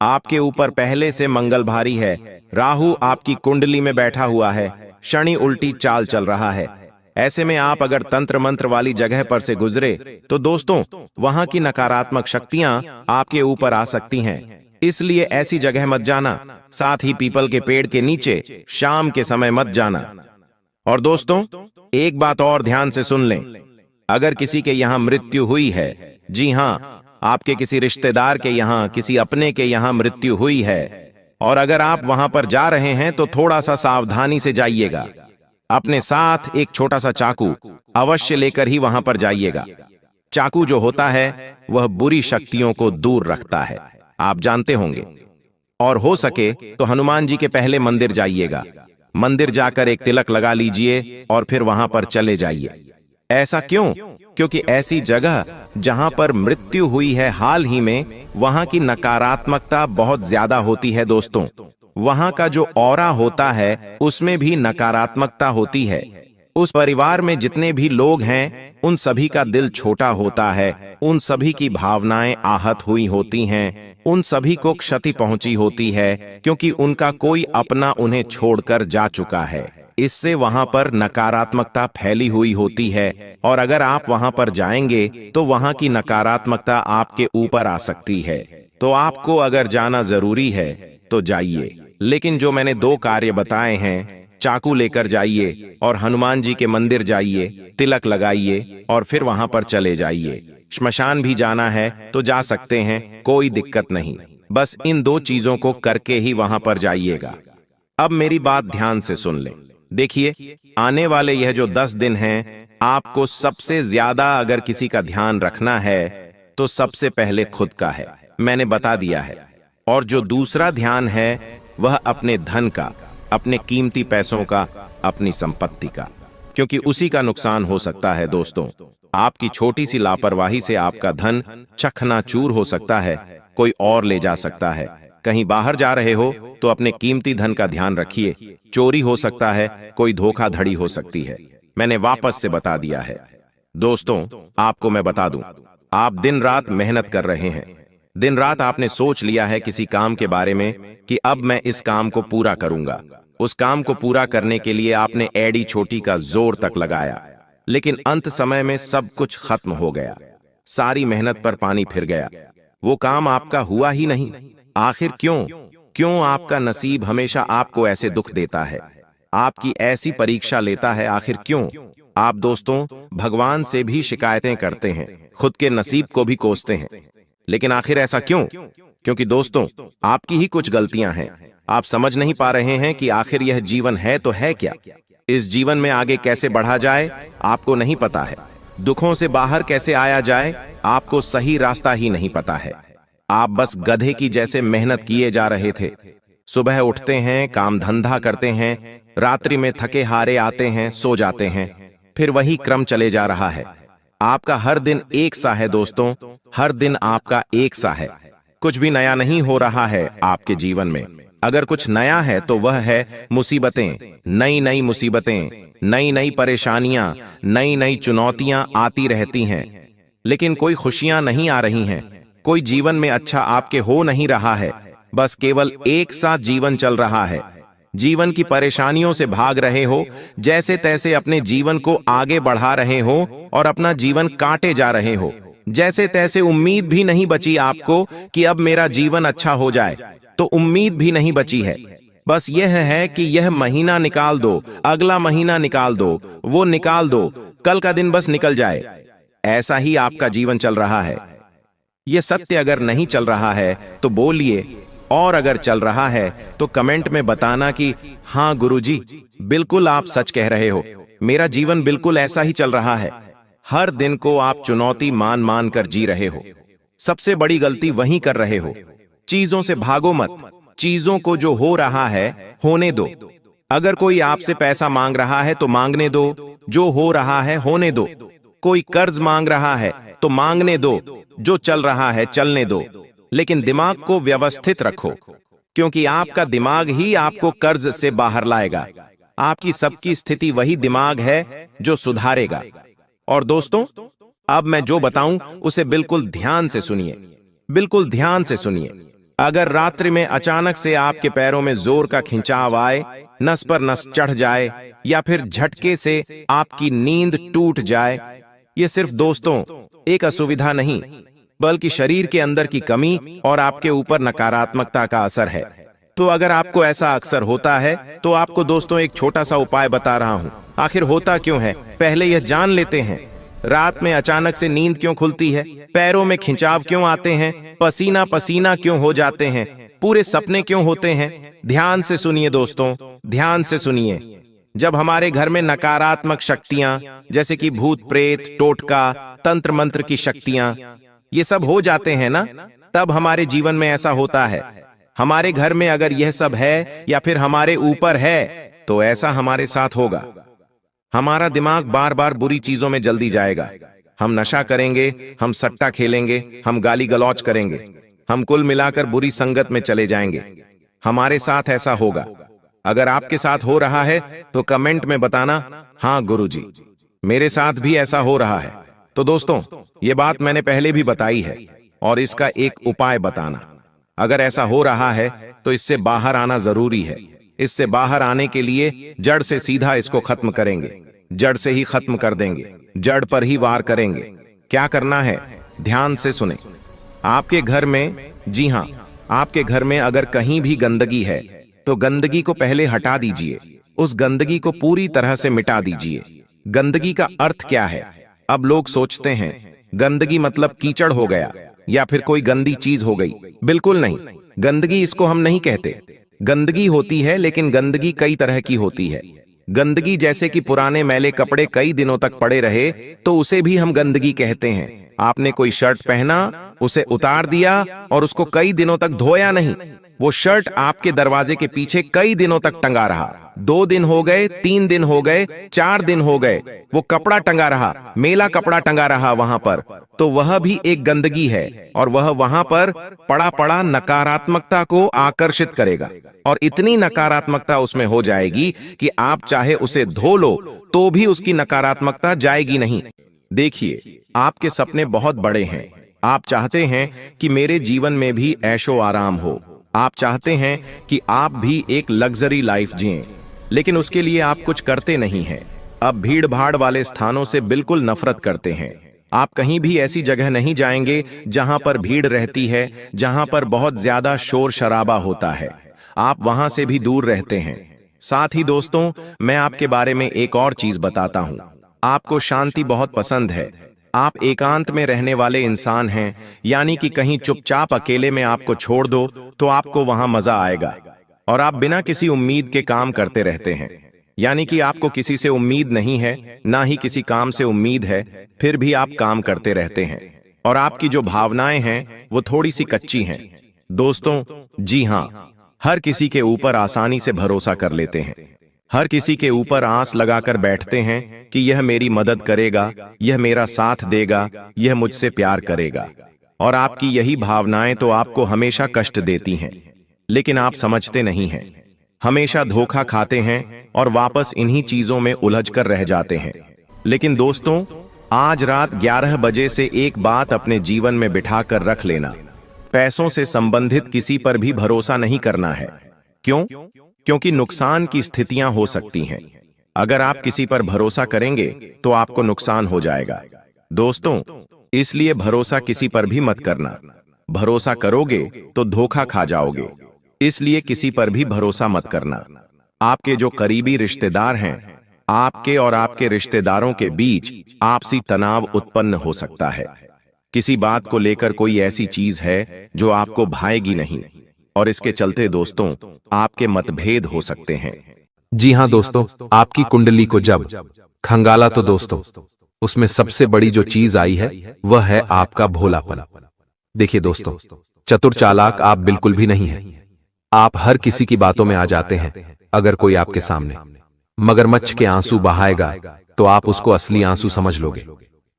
आपके ऊपर पहले से मंगल भारी है। राहु आपकी कुंडली में बैठा हुआ है, शनि उल्टी चाल चल रहा है। ऐसे में आप अगर तंत्र मंत्र वाली जगह पर से गुजरे तो दोस्तों वहां की नकारात्मक शक्तियां आपके ऊपर आ सकती हैं। इसलिए ऐसी जगह मत जाना। साथ ही पीपल के पेड़ के नीचे शाम के समय मत जाना। और दोस्तों, एक बात और ध्यान से सुन लें। अगर किसी के यहां मृत्यु हुई है, जी हां, आपके किसी रिश्तेदार के यहां, किसी अपने के यहां मृत्यु हुई है, और अगर आप वहां पर जा रहे हैं तो थोड़ा सा सावधानी से जाइएगा। अपने साथ एक छोटा सा चाकू अवश्य लेकर ही वहां पर जाइएगा। चाकू जो होता है वह बुरी शक्तियों को दूर रखता है, आप जानते होंगे। और हो सके तो हनुमान जी के पहले मंदिर जाइएगा। मंदिर जाकर एक तिलक लगा लीजिए और फिर वहां पर चले जाइए। ऐसा क्यों? क्योंकि ऐसी जगह जहां पर मृत्यु हुई है हाल ही में, वहां की नकारात्मकता बहुत ज्यादा होती है दोस्तों। वहां का जो ऑरा होता है उसमें भी नकारात्मकता होती है। उस परिवार में जितने भी लोग हैं उन सभी का दिल छोटा होता है, उन सभी की भावनाएं आहत हुई होती हैं, उन सभी को क्षति पहुंची होती है, क्योंकि उनका कोई अपना उन्हें छोड़कर जा चुका है। इससे वहां पर नकारात्मकता फैली हुई होती है, और अगर आप वहां पर जाएंगे तो वहां की नकारात्मकता आपके ऊपर आ सकती है। तो आपको अगर जाना जरूरी है तो जाइए, लेकिन जो मैंने 2 कार्य बताए हैं, चाकू लेकर जाइए और हनुमान जी के मंदिर जाइए, तिलक लगाइए और फिर वहां पर चले जाइए। श्मशान भी जाना है तो जा सकते हैं, कोई दिक्कत नहीं। बस इन 2 चीजों को करके ही वहां पर जाइएगा। अब मेरी बात ध्यान से सुन लें। देखिए, आने वाले यह जो 10 दिन हैं, आपको सबसे ज्यादा अगर किसी का ध्यान रखना है तो सबसे पहले खुद का है, मैंने बता दिया है। और जो दूसरा ध्यान है वह अपने धन का, अपने कीमती पैसों का, अपनी संपत्ति का, क्योंकि उसी का नुकसान हो सकता है दोस्तों। आपकी छोटी सी लापरवाही से आपका धन चकनाचूर हो सकता है, कोई और ले जा सकता है। कहीं बाहर जा रहे हो तो अपने कीमती धन का ध्यान रखिए। चोरी हो सकता है, कोई धोखाधड़ी हो सकती है, मैंने वापस से बता दिया है। दोस्तों, आपको मैं बता दूं, आप दिन रात मेहनत कर रहे हैं। दिन रात आपने सोच लिया है किसी काम के बारे में कि अब मैं इस काम को पूरा करूंगा। उस काम को पूरा करने के लिए आपने एड़ी छोटी का जोर तक लगाया, लेकिन अंत समय में सब कुछ खत्म हो गया। सारी मेहनत पर पानी फिर गया, वो काम आपका हुआ ही नहीं। आखिर क्यों? क्यों आपका नसीब हमेशा आपको ऐसे दुख देता है, आपकी ऐसी परीक्षा लेता है? आखिर क्यों? आप दोस्तों भगवान से भी शिकायतें करते हैं, खुद के नसीब को भी कोसते हैं, लेकिन आखिर ऐसा क्यों? क्योंकि दोस्तों आपकी ही कुछ गलतियां हैं। आप समझ नहीं पा रहे हैं कि आखिर यह जीवन है तो है क्या। इस जीवन में आगे कैसे बढ़ा जाए आपको नहीं पता है। दुखों से बाहर कैसे आया जाए आपको सही रास्ता ही नहीं पता है। आप बस गधे की जैसे मेहनत किए जा रहे थे। सुबह उठते हैं, काम धंधा करते हैं, रात्रि में थके हारे आते हैं, सो जाते हैं, फिर वही क्रम चले जा रहा है। आपका हर दिन एक सा है दोस्तों, हर दिन आपका एक सा है। कुछ भी नया नहीं हो रहा है आपके जीवन में। अगर कुछ नया है तो वह है मुसीबतें, नई नई मुसीबतें, नई नई परेशानियां, नई नई चुनौतियां आती रहती हैं, लेकिन कोई खुशियां नहीं आ रही हैं। कोई जीवन में अच्छा आपके हो नहीं रहा है, बस केवल एक साथ जीवन चल रहा है। जीवन की परेशानियों से भाग रहे हो, जैसे तैसे अपने जीवन को आगे बढ़ा रहे हो और अपना जीवन काटे जा रहे हो। जैसे तैसे उम्मीद भी नहीं बची आपको कि अब मेरा जीवन अच्छा हो जाए, तो उम्मीद भी नहीं बची है। बस यह है कि यह महीना निकाल दो, अगला महीना निकाल दो, वो निकाल दो, कल का दिन बस निकल जाए। ऐसा ही आपका जीवन चल रहा है। यह सत्य अगर नहीं चल रहा है तो बोलिए, और अगर चल रहा है तो कमेंट में बताना कि हाँ गुरुजी, बिल्कुल आप सच कह रहे हो, मेरा जीवन बिल्कुल ऐसा ही चल रहा है। हर दिन को आप चुनौती मान मान कर जी रहे हो। सबसे बड़ी गलती वहीं कर रहे हो। चीजों से भागो मत, चीजों को जो हो रहा है होने दो। अगर कोई आपसे पैसा मांग रहा है तो मांगने दो, जो हो रहा है होने दो। कोई कर्ज मांग रहा है तो मांगने दो, जो चल रहा है चलने दो। लेकिन दिमाग को व्यवस्थित रखो, क्योंकि आपका दिमाग ही आपको कर्ज से बाहर लाएगा। आपकी सबकी स्थिति वही दिमाग है जो सुधारेगा। और दोस्तों, अब मैं जो बताऊं उसे बिल्कुल ध्यान से सुनिए, बिल्कुल ध्यान से सुनिए। अगर रात्रि में अचानक से आपके पैरों में जोर का खिंचाव आए, नस पर नस चढ़ जाए, या फिर झटके से आपकी नींद टूट जाए, ये सिर्फ दोस्तों एक असुविधा नहीं, बल्कि शरीर के अंदर की कमी और आपके ऊपर नकारात्मकता का असर है। तो अगर आपको ऐसा अक्सर होता है तो आपको दोस्तों एक छोटा सा उपाय बता रहा हूं। आखिर होता क्यों है, पहले यह जान लेते हैं। रात में अचानक से नींद क्यों खुलती है, पैरों में खिंचाव क्यों आते हैं, पसीना पसीना क्यों हो जाते हैं, पूरे सपने क्यों होते हैं? ध्यान से सुनिए दोस्तों, ध्यान से सुनिए। जब हमारे घर में नकारात्मक शक्तियां, जैसे कि भूत प्रेत, टोटका, तंत्र मंत्र की शक्तियां, ये सब हो जाते हैं ना, तब हमारे जीवन में ऐसा होता है। हमारे घर में अगर यह सब है या फिर हमारे ऊपर है तो ऐसा हमारे साथ होगा। हमारा दिमाग बार बार बुरी चीजों में जल्दी जाएगा। हम नशा करेंगे, हम सट्टा खेलेंगे, हम गाली गलौज करेंगे, हम कुल मिलाकर बुरी संगत में चले जाएंगे। हमारे साथ ऐसा होगा। अगर आपके साथ हो रहा है तो कमेंट में बताना, हाँ गुरुजी, मेरे साथ भी ऐसा हो रहा है। तो दोस्तों, ये बात मैंने पहले भी बताई है, और इसका एक उपाय बताना। अगर ऐसा हो रहा है तो इससे बाहर आना जरूरी है। इससे बाहर आने के लिए जड़ से सीधा इसको खत्म करेंगे, जड़ से ही खत्म कर देंगे, जड़ पर ही वार करेंगे। क्या करना है, ध्यान से सुने। आपके घर में, जी हां, आपके घर में अगर कहीं भी गंदगी है तो गंदगी को पहले हटा दीजिए, उस गंदगी को पूरी तरह से मिटा दीजिए। गंदगी का अर्थ क्या है? अब लोग सोचते हैं गंदगी मतलब कीचड़ हो गया या फिर कोई गंदी चीज हो गई। बिल्कुल नहीं, गंदगी इसको हम नहीं कहते। गंदगी होती है, लेकिन गंदगी कई तरह की होती है। गंदगी जैसे कि पुराने मैले कपड़े कई दिनों तक पड़े रहे तो उसे भी हम गंदगी कहते हैं। आपने कोई शर्ट पहना, उसे उतार दिया और उसको कई दिनों तक धोया नहीं, वो शर्ट आपके दरवाजे के पीछे कई दिनों तक टंगा रहा। 2 दिन हो गए, 3 दिन हो गए, 4 दिन हो गए, वो कपड़ा टंगा रहा, मेला कपड़ा टंगा रहा वहां पर, तो वह भी एक गंदगी है। और वह वहां पर पड़ा पड़ा नकारात्मकता को आकर्षित करेगा, और इतनी नकारात्मकता उसमें हो जाएगी कि आप चाहे उसे धो लो तो भी उसकी नकारात्मकता जाएगी नहीं। देखिए, आपके सपने बहुत बड़े हैं। आप चाहते हैं कि मेरे जीवन में भी ऐशो आराम हो। आप चाहते हैं कि आप भी एक लग्जरी लाइफ जिएं, लेकिन उसके लिए आप कुछ करते नहीं हैं। अब भीड़ भाड़ वाले स्थानों से बिल्कुल नफरत करते हैं। आप कहीं भी ऐसी जगह नहीं जाएंगे जहां पर भीड़ रहती है, जहां पर बहुत ज्यादा शोर शराबा होता है। आप वहां से भी दूर रहते हैं। साथ ही दोस्तों, मैं आपके बारे में एक और चीज बताता हूं। आपको शांति बहुत पसंद है। आप एकांत में रहने वाले इंसान हैं, यानी कि कहीं चुपचाप अकेले में आपको छोड़ दो तो आपको वहां मजा आएगा। और आप बिना किसी उम्मीद के काम करते रहते हैं, यानी कि आपको किसी से उम्मीद नहीं है, ना ही किसी काम से उम्मीद है, फिर भी आप काम करते रहते हैं। और आपकी जो भावनाएं हैं वो थोड़ी सी कच्ची हैं। दोस्तों, जी हां, हर किसी के ऊपर आसानी से भरोसा कर लेते हैं। हर किसी के ऊपर आस लगाकर बैठते हैं कि यह मेरी मदद करेगा, यह मेरा साथ देगा, यह मुझसे प्यार करेगा। और आपकी यही भावनाएं तो आपको हमेशा कष्ट देती हैं, लेकिन आप समझते नहीं हैं। हमेशा धोखा खाते हैं और वापस इन्हीं चीजों में उलझ कर रह जाते हैं। लेकिन दोस्तों, आज रात 11 बजे से एक बात अपने जीवन में बिठा कर रख लेना। पैसों से संबंधित किसी पर भी भरोसा नहीं करना है। क्यों? क्योंकि नुकसान की स्थितियां हो सकती हैं। अगर आप किसी पर भरोसा करेंगे तो आपको नुकसान हो जाएगा। दोस्तों, इसलिए भरोसा किसी पर भी मत करना। भरोसा करोगे तो धोखा खा जाओगे। इसलिए किसी पर भी भरोसा मत करना। आपके जो करीबी रिश्तेदार हैं, आपके और आपके रिश्तेदारों के बीच आपसी तनाव उत्पन्न हो सकता है। किसी बात को लेकर कोई ऐसी चीज है जो आपको भाएगी नहीं, और इसके चलते दोस्तों आपके मतभेद हो सकते हैं। जी हां दोस्तों, आपकी कुंडली को जब खंगाला तो दोस्तों उसमें सबसे बड़ी जो चीज आई है वह है आपका भोलापन। देखिए दोस्तों, चतुर चालाक आप बिल्कुल भी नहीं हैं। आप हर किसी की बातों में आ जाते हैं। अगर कोई आपके सामने मगरमच्छ के आंसू बहाएगा तो आप उसको असली आंसू समझ लोगे।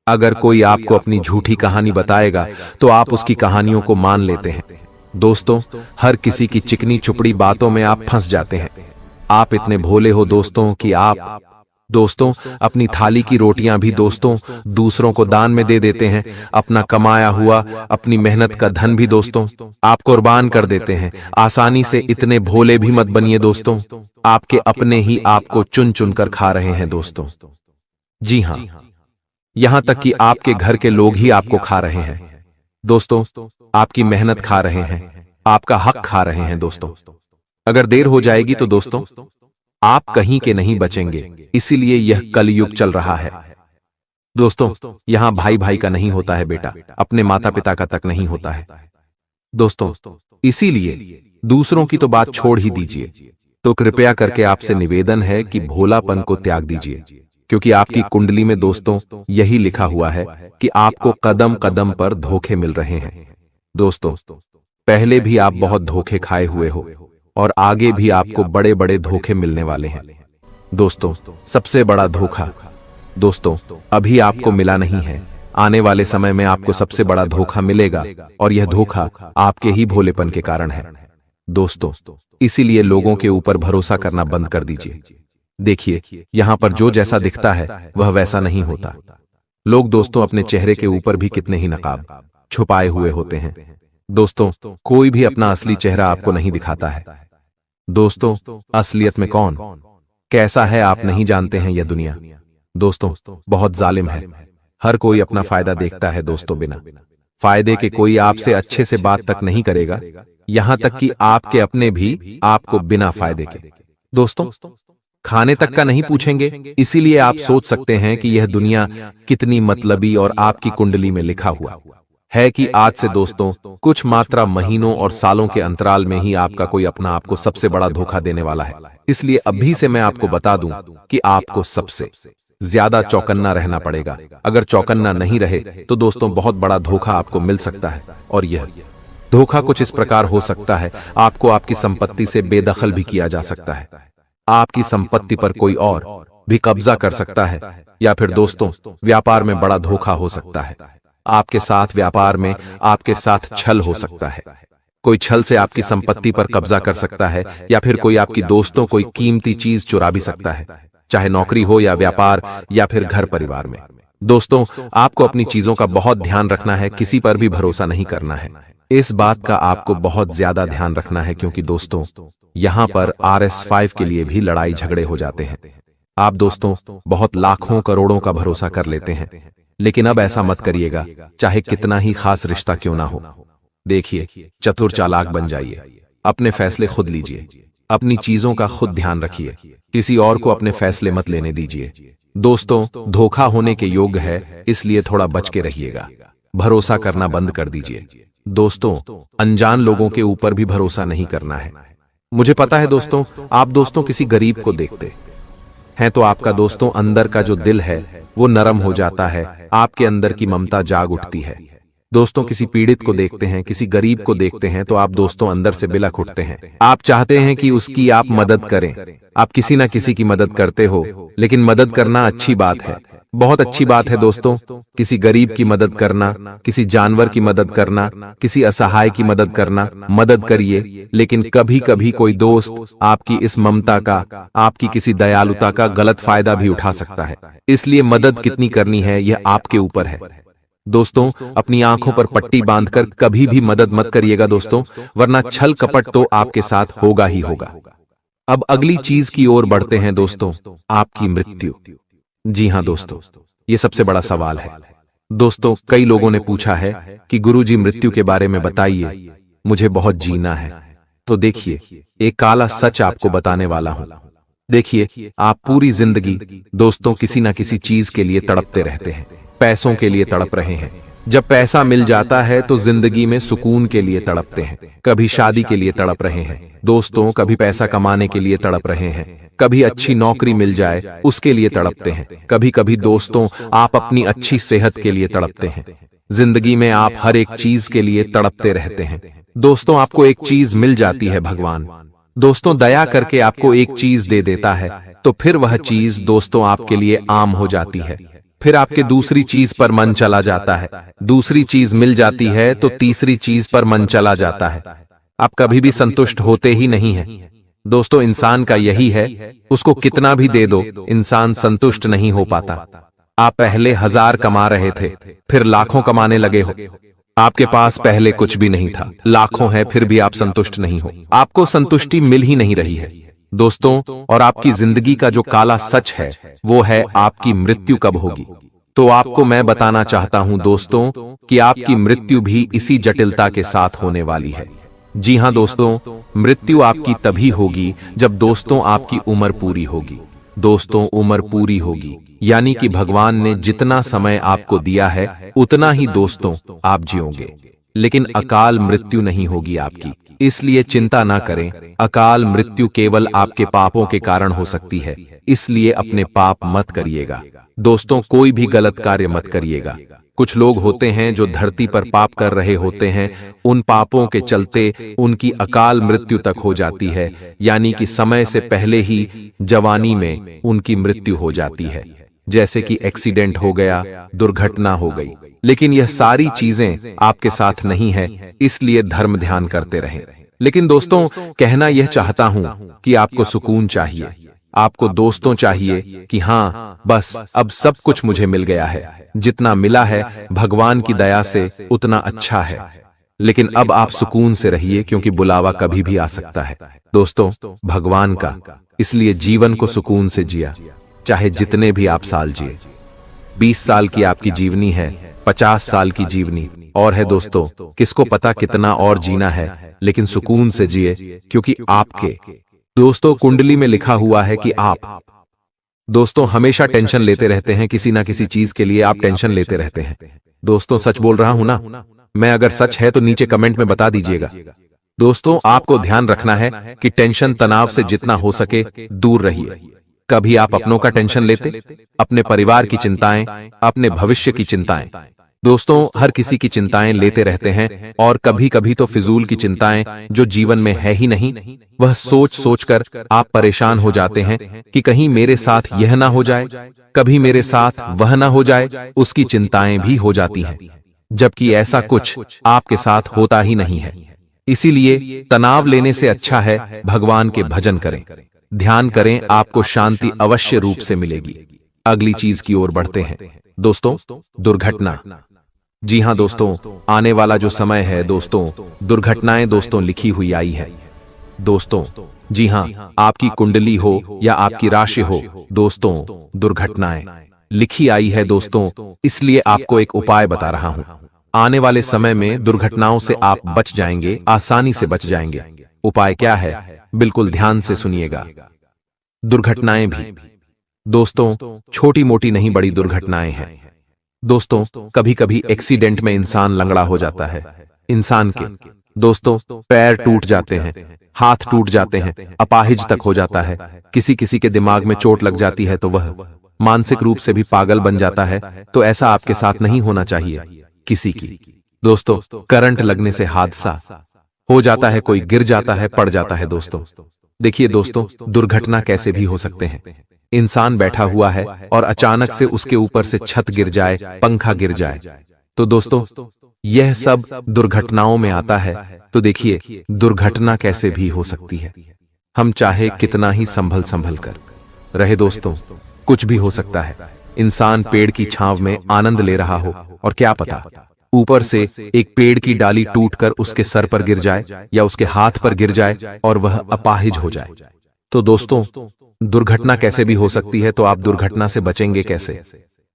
अगर कोई आपको अपनी झूठी कहानी बताएगा तो आप उसकी कहानियों को मान लेते हैं। दोस्तों, हर किसी की चिकनी चुपड़ी बातों में आप फंस जाते हैं। आप इतने भोले हो दोस्तों कि आप अपनी थाली की रोटियां भी दोस्तों दूसरों को दान में दे देते हैं। अपना कमाया हुआ, अपनी मेहनत का धन भी दोस्तों आप कुर्बान कर देते हैं। आसानी से इतने भोले भी मत बनिए दोस्तों, आपके अपने ही आपको चुन चुन कर खा रहे हैं दोस्तों। जी हां, यहां तक कि आपके घर के लोग ही आपको खा रहे हैं दोस्तों। आपकी मेहनत खा रहे हैं, आपका हक खा रहे हैं दोस्तों। अगर देर हो जाएगी तो दोस्तों आप कहीं के नहीं बचेंगे। इसीलिए यह कलयुग चल रहा है दोस्तों। यहां भाई भाई का नहीं होता है बेटा, अपने माता पिता का तक नहीं होता है दोस्तों। इसीलिए दूसरों की तो बात छोड़ ही दीजिए। तो कृपया करके आपसे निवेदन है कि भोलापन को त्याग दीजिए, क्योंकि आपकी कुंडली में दोस्तों यही लिखा हुआ है कि आपको कदम कदम पर धोखे मिल रहे हैं दोस्तों। पहले भी आप बहुत धोखे खाए हुए हो और आगे भी आपको बड़े बड़े धोखे मिलने वाले हैं दोस्तों। सबसे बड़ा धोखा दोस्तों अभी आपको मिला नहीं है, आने वाले समय में आपको सबसे बड़ा धोखा मिलेगा, और यह धोखा आपके ही भोलेपन के कारण है दोस्तों। इसीलिए लोगों के ऊपर भरोसा करना बंद कर दीजिए। देखिए, यहां पर जो जैसा दिखता है वह वैसा नहीं होता। लोग दोस्तों अपने चेहरे के ऊपर भी कितने ही नकाब छुपाए हुए होते हैं दोस्तों। कोई भी अपना असली चेहरा आपको नहीं दिखाता है दोस्तों। असलियत में कौन कैसा है आप नहीं जानते हैं। यह दुनिया दोस्तों बहुत जालिम है। हर कोई अपना फायदा देखता है दोस्तों। बिना फायदे के कोई आपसे अच्छे से बात तक नहीं करेगा, यहां तक कि आपके अपने भी आपको बिना फायदे के दोस्तों खाने तक का नहीं पूछेंगे। इसीलिए आप सोच सकते हैं कि यह दुनिया कितनी मतलबी, और आपकी कुंडली में लिखा हुआ है कि आज से दोस्तों कुछ मात्रा महीनों और सालों के अंतराल में ही आपका कोई अपना आपको सबसे बड़ा धोखा देने वाला है। इसलिए अभी से मैं आपको बता दूं कि आपको सबसे ज्यादा चौकन्ना रहना पड़ेगा। अगर चौकन्ना नहीं रहे तो दोस्तों बहुत बड़ा धोखा आपको मिल सकता है। और यह धोखा कुछ इस प्रकार हो सकता है, आपको आपकी संपत्ति से बेदखल भी किया जा सकता है। आपकी संपत्ति पर कोई और भी कब्जा कर सकता है, या फिर दोस्तों व्यापार में बड़ा धोखा हो सकता है। आपके साथ व्यापार में आपके साथ छल हो सकता है। कोई छल से आपकी संपत्ति पर कब्जा कर सकता है, या फिर कोई आपकी दोस्तों कोई कीमती चीज चुरा भी सकता है, चाहे नौकरी हो या व्यापार या फिर घर परिवार में। दोस्तों आपको अपनी चीजों का बहुत ध्यान रखना है, किसी पर भी भरोसा नहीं करना है। इस बात का आपको बहुत ज्यादा ध्यान रखना है, क्योंकि दोस्तों यहां पर RS5 के लिए भी लड़ाई झगड़े हो जाते हैं। आप दोस्तों बहुत लाखों करोड़ों का भरोसा कर लेते हैं, लेकिन अब ऐसा मत करिएगा, चाहे कितना ही खास रिश्ता क्यों ना हो। देखिए, चतुर चालाक बन जाइए, अपने फैसले खुद लीजिए, अपनी चीजों का खुद ध्यान रखिए, किसी और को अपने फैसले मत लेने दीजिए। दोस्तों धोखा होने के योग्य है, इसलिए थोड़ा बच के रहिएगा। भरोसा करना बंद कर दीजिए दोस्तों। अनजान लोगों के ऊपर भी भरोसा नहीं करना है। मुझे पता है दोस्तों, आप दोस्तों किसी गरीब को देखते हैं तो आपका दोस्तों अंदर का जो दिल है वो नरम हो जाता है, आपके अंदर की ममता जाग उठती है। दोस्तों किसी पीड़ित को देखते हैं, किसी गरीब को देखते हैं तो आप दोस्तों अंदर से बिलख उठते हैं। आप चाहते हैं कि उसकी आप मदद करें। आप किसी ना किसी की मदद करते हो, लेकिन मदद करना अच्छी बात है, बहुत अच्छी बात है दोस्तों। किसी गरीब की मदद करना, किसी जानवर की मदद करना, किसी असहाय की मदद करना, मदद करिए। लेकिन कभी कभी कोई दोस्त आपकी इस ममता का, आपकी किसी दयालुता का गलत फायदा भी उठा सकता है। इसलिए मदद कितनी करनी है यह आपके ऊपर है दोस्तों। अपनी आंखों पर पट्टी बांधकर कभी भी मदद मत करिएगा दोस्तों, वरना छल कपट तो आपके साथ होगा ही होगा। अब अगली चीज की ओर बढ़ते हैं दोस्तों, आपकी मृत्यु। जी हां दोस्तों, ये सबसे बड़ा सवाल है दोस्तों। कई लोगों ने पूछा है कि गुरुजी मृत्यु के बारे में बताइए, मुझे बहुत जीना है। तो देखिए, एक काला सच आपको बताने वाला हूं। देखिए, आप पूरी जिंदगी दोस्तों किसी ना किसी चीज के लिए तड़पते रहते हैं। पैसों के लिए तड़प रहे हैं, जब पैसा मिल जाता है तो जिंदगी में सुकून के लिए तड़पते हैं। कभी शादी के लिए तड़प रहे हैं दोस्तों, कभी पैसा कमाने के लिए तड़प रहे हैं, कभी अच्छी नौकरी मिल जाए उसके लिए तड़पते हैं। कभी कभी दोस्तों आप अपनी अच्छी सेहत के लिए तड़पते हैं। जिंदगी में आप हर एक चीज के लिए तड़पते रहते हैं। दोस्तों, आपको एक चीज मिल जाती है, भगवान दोस्तों दया करके आपको एक चीज दे देता है, तो फिर वह चीज दोस्तों आपके लिए आम हो जाती है। फिर आपके दूसरी चीज पर मन चला जाता है, दूसरी चीज मिल जाती है तो तीसरी चीज पर मन चला जाता है। आप कभी भी संतुष्ट होते ही नहीं हैं। दोस्तों, इंसान का यही है, उसको कितना भी दे दो, इंसान संतुष्ट नहीं हो पाता। आप पहले 1000 कमा रहे थे, फिर लाखों कमाने लगे हो। आपके पास पहले कुछ भी नहीं था, लाखों है, फिर भी आप संतुष्ट नहीं हो। आपको संतुष्टि मिल ही नहीं रही है दोस्तों। और आपकी जिंदगी का जो काला सच है वो है आपकी मृत्यु कब होगी। तो आपको मैं बताना चाहता हूं दोस्तों कि आपकी मृत्यु भी इसी जटिलता के साथ होने वाली है। जी हां दोस्तों, मृत्यु आपकी तभी होगी जब दोस्तों आपकी उम्र पूरी होगी। दोस्तों, उम्र पूरी होगी यानी कि भगवान ने जितना समय आपको दिया है उतना ही दोस्तों आप जियोगे, लेकिन अकाल मृत्यु नहीं होगी आपकी। इसलिए चिंता ना करें, अकाल मृत्यु केवल आपके पापों के कारण हो सकती है, इसलिए अपने पाप मत करिएगा। दोस्तों, कोई भी गलत कार्य मत करिएगा। कुछ लोग होते हैं जो धरती पर पाप कर रहे होते हैं, उन पापों के चलते उनकी अकाल मृत्यु तक हो जाती है, यानी कि समय से पहले ही जवानी में उनकी मृत्यु हो जाती है, जैसे कि एक्सीडेंट हो गया, दुर्घटना हो गई। लेकिन यह सारी चीजें आपके साथ नहीं है, इसलिए धर्म ध्यान करते रहें। लेकिन दोस्तों, कहना यह चाहता हूं कि आपको सुकून चाहिए, आपको दोस्तों चाहिए कि हां बस अब सब कुछ मुझे मिल गया है, जितना मिला है भगवान की दया से उतना अच्छा है। लेकिन अब आप सुकून से रहिए, क्योंकि बुलावा कभी भी आ सकता है दोस्तों भगवान का। इसलिए जीवन को सुकून से जिया, चाहे जितने भी आप साल जिए। 20 साल की आपकी जीवनी है, 50 साल की जीवनी और है दोस्तों, किसको पता कितना और जीना है, लेकिन सुकून से जिए, क्योंकि आपके दोस्तों कुंडली में लिखा हुआ है कि आप दोस्तों हमेशा टेंशन लेते रहते हैं, किसी ना किसी चीज के लिए आप टेंशन लेते रहते हैं। दोस्तों, सच बोल रहा हूं ना मैं? अगर सच है तो नीचे कमेंट में बता दीजिएगा। दोस्तों, आपको ध्यान रखना है कि टेंशन तनाव से जितना हो सके दूर रहिए। कभी आप अपनों का टेंशन लेते, अपने परिवार की चिंताएं, अपने भविष्य की चिंताएं। दोस्तों, हर किसी की चिंताएं लेते रहते हैं, और कभी कभी तो फिजूल की चिंताएं जो जीवन में है ही नहीं, वह सोच सोच कर आप परेशान हो जाते हैं कि कहीं मेरे साथ यह ना हो जाए, कभी मेरे साथ वह ना हो जाए, उसकी चिंताएं भी हो जाती हैं, जबकि ऐसा कुछ आपके साथ होता ही नहीं है। इसीलिए तनाव लेने से अच्छा है भगवान के भजन करें, ध्यान करें, आपको शांति अवश्य रूप से मिलेगी। अगली चीज की ओर बढ़ते हैं दोस्तों, दुर्घटना। जी हां दोस्तों, आने वाला जो समय है दोस्तों, दुर्घटनाएं दोस्तों लिखी हुई आई है दोस्तों। जी हां, आपकी कुंडली हो या आपकी राशि हो दोस्तों, दुर्घटनाएं लिखी आई है दोस्तों। इसलिए आपको एक उपाय बता रहा हूं, आने वाले समय में दुर्घटनाओं से आप बच जाएंगे, आसानी से बच जाएंगे। उपाय क्या है, बिल्कुल ध्यान से सुनिएगा। दुर्घटनाएं भी दोस्तों छोटी मोटी नहीं, बड़ी दुर्घटनाएं हैं दोस्तों। कभी कभी एक्सीडेंट में इंसान लंगड़ा हो जाता है, इंसान के दोस्तों पैर टूट जाते हैं, हाथ टूट जाते हैं, अपाहिज तक हो जाता है। किसी किसी के दिमाग में चोट लग जाती है तो वह मानसिक रूप से भी पागल बन जाता है। तो ऐसा आपके साथ नहीं होना चाहिए। किसी की दोस्तों करंट लगने से हादसा हो जाता है, कोई गिर जाता है, पड़ जाता है दोस्तों। देखिए दोस्तों, दुर्घटना कैसे भी हो सकते हैं। इंसान बैठा हुआ है और अचानक से उसके ऊपर से छत गिर जाए, पंखा गिर जाए, तो दोस्तों यह सब दुर्घटनाओं में आता है। तो देखिए दुर्घटना कैसे भी हो सकती है, हम चाहे कितना ही संभल संभल कर रहे दोस्तों, कुछ भी हो सकता है। इंसान पेड़ की छांव में आनंद ले रहा हो और क्या पता ऊपर से एक पेड़ की डाली टूटकर उसके सर पर गिर जाए या उसके हाथ पर गिर जाए और वह अपाहिज हो जाए। तो दोस्तों दुर्घटना कैसे भी हो सकती है, तो आप दुर्घटना से बचेंगे कैसे?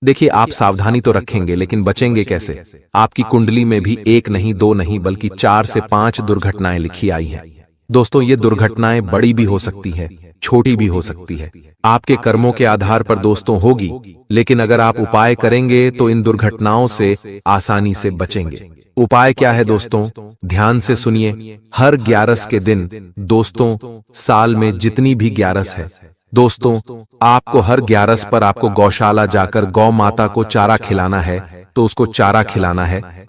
देखिए, आप सावधानी तो रखेंगे, लेकिन बचेंगे कैसे? आपकी कुंडली में भी एक नहीं, दो नहीं, बल्कि 4 से 5 दुर्घटनाएं लिखी आई हैं दोस्तों। ये दुर्घटनाएं बड़ी भी हो सकती है, छोटी भी हो सकती है, आपके कर्मों के आधार पर दोस्तों होगी। लेकिन अगर आप उपाय करेंगे तो इन दुर्घटनाओं से आसानी से बचेंगे। उपाय क्या है दोस्तों? ध्यान से सुनिए। हर 11 के दिन दोस्तों, साल में जितनी भी 11 है, दोस्तों, आपको हर 11 पर आपको गौशाला जाकर गौ माता को चारा खिलाना है, तो उसको चारा खिलाना है।